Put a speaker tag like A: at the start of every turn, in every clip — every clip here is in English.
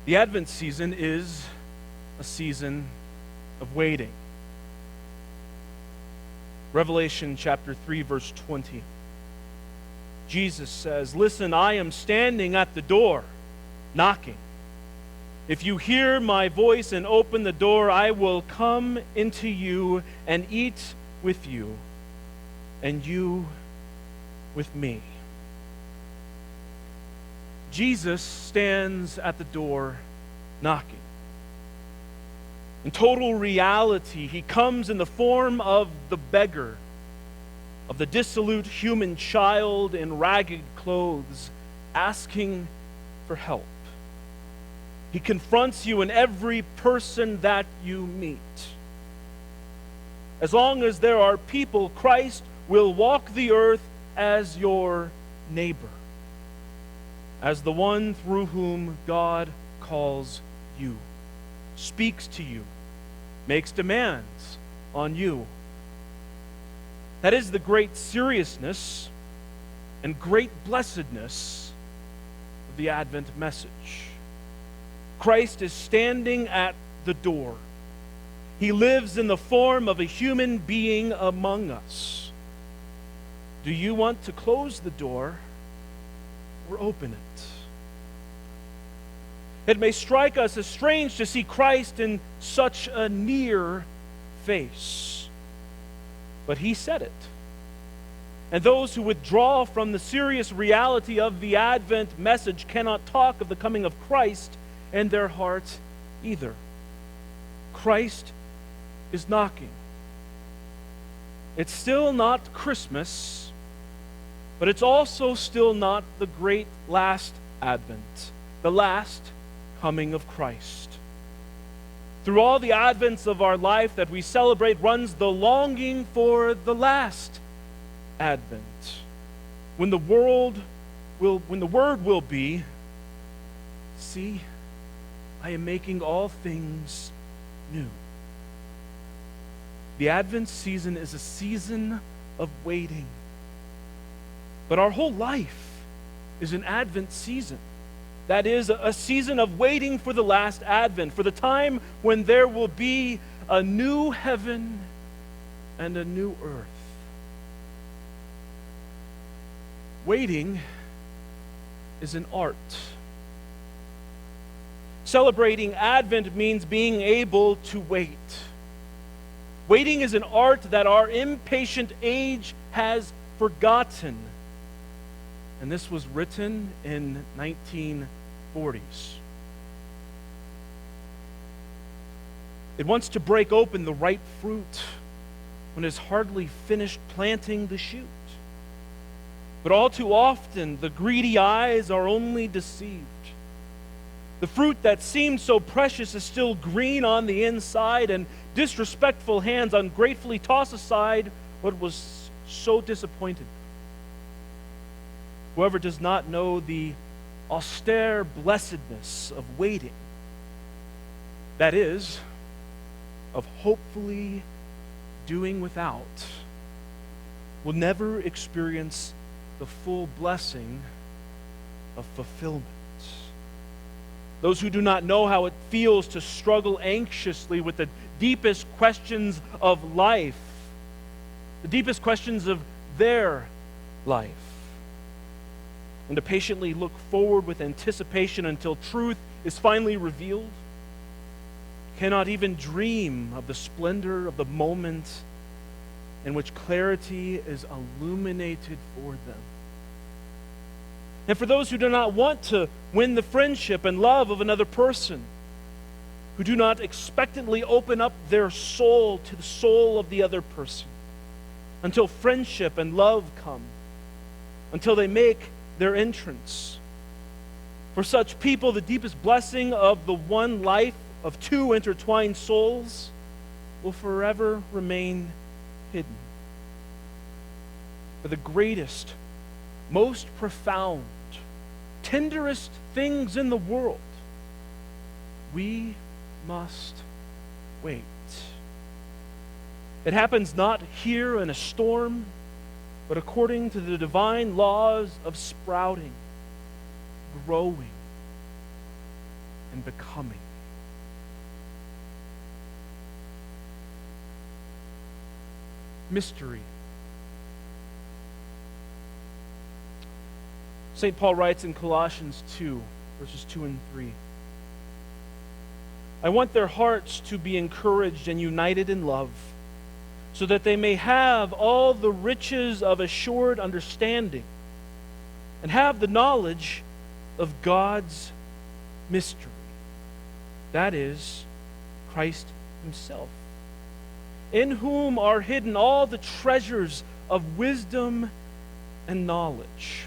A: The Advent season is a season of waiting. Revelation chapter 3, verse 20. Jesus says, "Listen, I am standing at the door, knocking. If you hear my voice and open the door, I will come into you and eat with you, and you with me." Jesus stands at the door knocking. In total reality, he comes in the form of the beggar, of the dissolute human child in ragged clothes, asking for help. He confronts you in every person that you meet. As long as there are people, Christ will walk the earth as your neighbor, as the one through whom God calls you, speaks to you, makes demands on you. That is the great seriousness and great blessedness of the Advent message. Christ is standing at the door. He lives in the form of a human being among us. Do you want to close the door or open it? It may strike us as strange to see Christ in such a near face, but he said it. And those who withdraw from the serious reality of the Advent message cannot talk of the coming of Christ in their hearts either. Christ is knocking. It's still not Christmas, but it's also still not the great last Advent, the last coming of Christ. Through all the Advents of our life that we celebrate runs the longing for the last Advent, when the word will be, "See, I am making all things new." The Advent season is a season of waiting. But our whole life is an Advent season. That is, a season of waiting for the last Advent, for the time when there will be a new heaven and a new earth. Waiting is an art. Celebrating Advent means being able to wait. Waiting is an art that our impatient age has forgotten. And this was written in 1940s. It wants to break open the ripe fruit when it's hardly finished planting the shoot. But all too often, the greedy eyes are only deceived. The fruit that seemed so precious is still green on the inside, and disrespectful hands ungratefully toss aside what was so disappointed. Whoever does not know the austere blessedness of waiting, that is, of hopefully doing without, will never experience the full blessing of fulfillment. Those who do not know how it feels to struggle anxiously with the deepest questions of life, the deepest questions of their life, and to patiently look forward with anticipation until truth is finally revealed, cannot even dream of the splendor of the moment in which clarity is illuminated for them. And for those who do not want to win the friendship and love of another person, who do not expectantly open up their soul to the soul of the other person until friendship and love come, until they make their entrance. For such people, the deepest blessing of the one life of two intertwined souls will forever remain hidden. For the greatest, most profound, tenderest things in the world, we must wait. It happens not here in a storm, but according to the divine laws of sprouting, growing, and becoming. Mystery. St. Paul writes in Colossians 2, verses 2 and 3, I want their hearts to be encouraged and united in love, so that they may have all the riches of assured understanding and have the knowledge of God's mystery. That is, Christ himself, in whom are hidden all the treasures of wisdom and knowledge.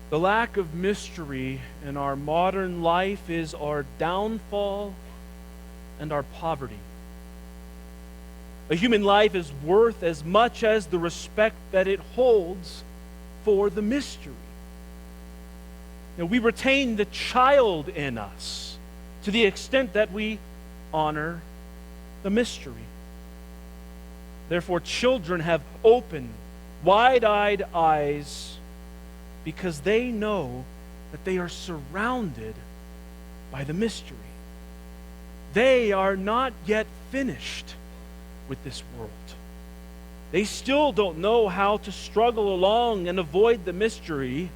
A: The lack of mystery in our modern life is our downfall and our poverty. A human life is worth as much as the respect that it holds for the mystery. Now, we retain the child in us to the extent that we honor the mystery. Therefore, children have open, wide-eyed eyes because they know that they are surrounded by the mystery. They are not yet finished with this world. They still don't know how to struggle along and avoid the mystery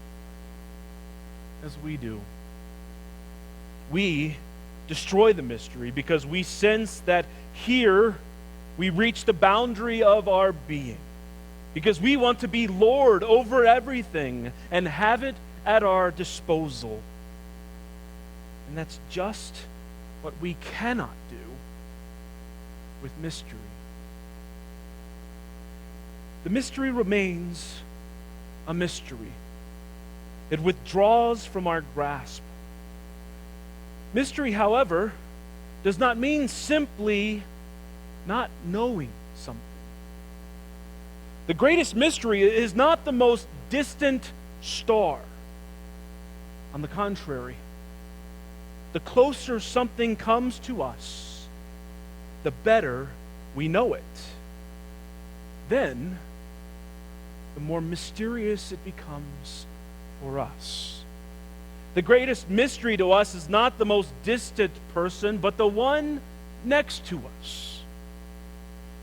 A: as we do. We destroy the mystery because we sense that here we reach the boundary of our being, because we want to be Lord over everything and have it at our disposal. And that's just what we cannot do with mystery. The mystery remains a mystery. It withdraws from our grasp. Mystery, however, does not mean simply not knowing something. The greatest mystery is not the most distant star. On the contrary, the closer something comes to us, the better we know it. Then, the more mysterious it becomes for us. The greatest mystery to us is not the most distant person, but the one next to us.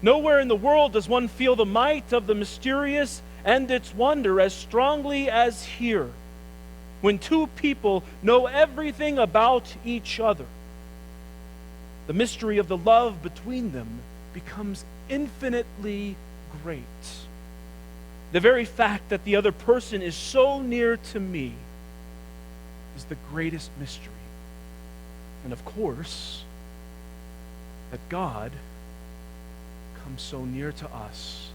A: Nowhere in the world does one feel the might of the mysterious and its wonder as strongly as here, when two people know everything about each other. The mystery of the love between them becomes infinitely great. The very fact that the other person is so near to me is the greatest mystery. And of course, that God comes so near to us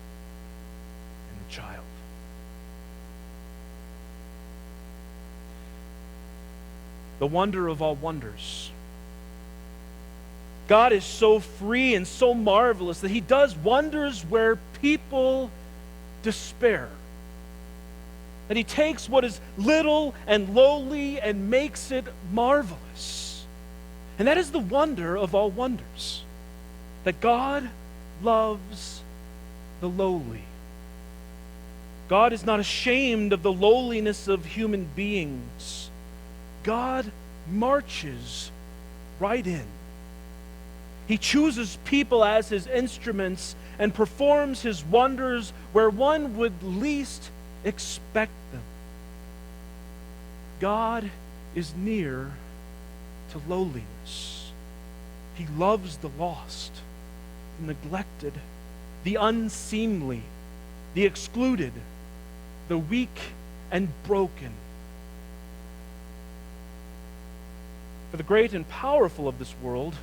A: in the child. The wonder of all wonders. God is so free and so marvelous that he does wonders where people despair. That he takes what is little and lowly and makes it marvelous. And that is the wonder of all wonders. That God loves the lowly. God is not ashamed of the lowliness of human beings. God marches right in. He chooses people as his instruments and performs his wonders where one would least expect them. God is near to lowliness. He loves the lost, the neglected, the unseemly, the excluded, the weak and broken. For the great and powerful of this world,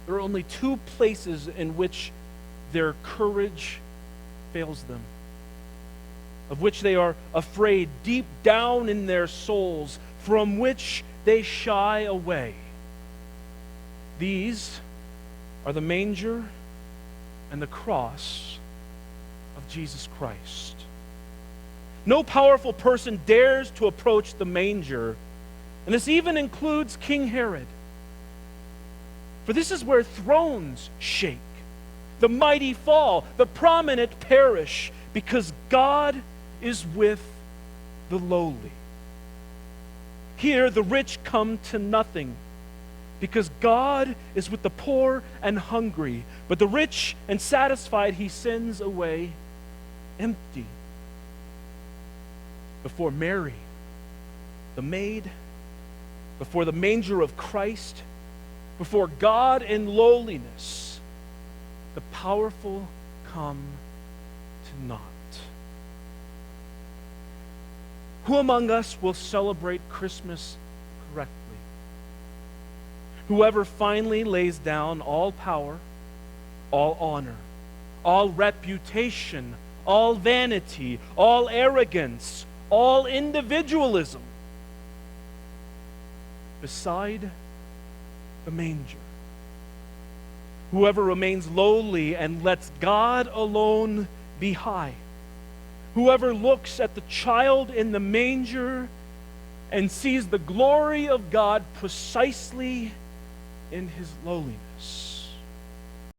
A: there are only two places in which their courage fails them, of which they are afraid deep down in their souls, from which they shy away. These are the manger and the cross of Jesus Christ. No powerful person dares to approach the manger, and this even includes King Herod. For this is where thrones shake, the mighty fall, the prominent perish, because God is with the lowly. Here, the rich come to nothing, because God is with the poor and hungry, but the rich and satisfied he sends away empty. Before Mary, the maid, before the manger of Christ, before God in lowliness, the powerful come to naught. Who among us will celebrate Christmas correctly? Whoever finally lays down all power, all honor, all reputation, all vanity, all arrogance, all individualism beside the manger. Whoever remains lowly and lets God alone be high. Whoever looks at the child in the manger and sees the glory of God precisely in his lowliness.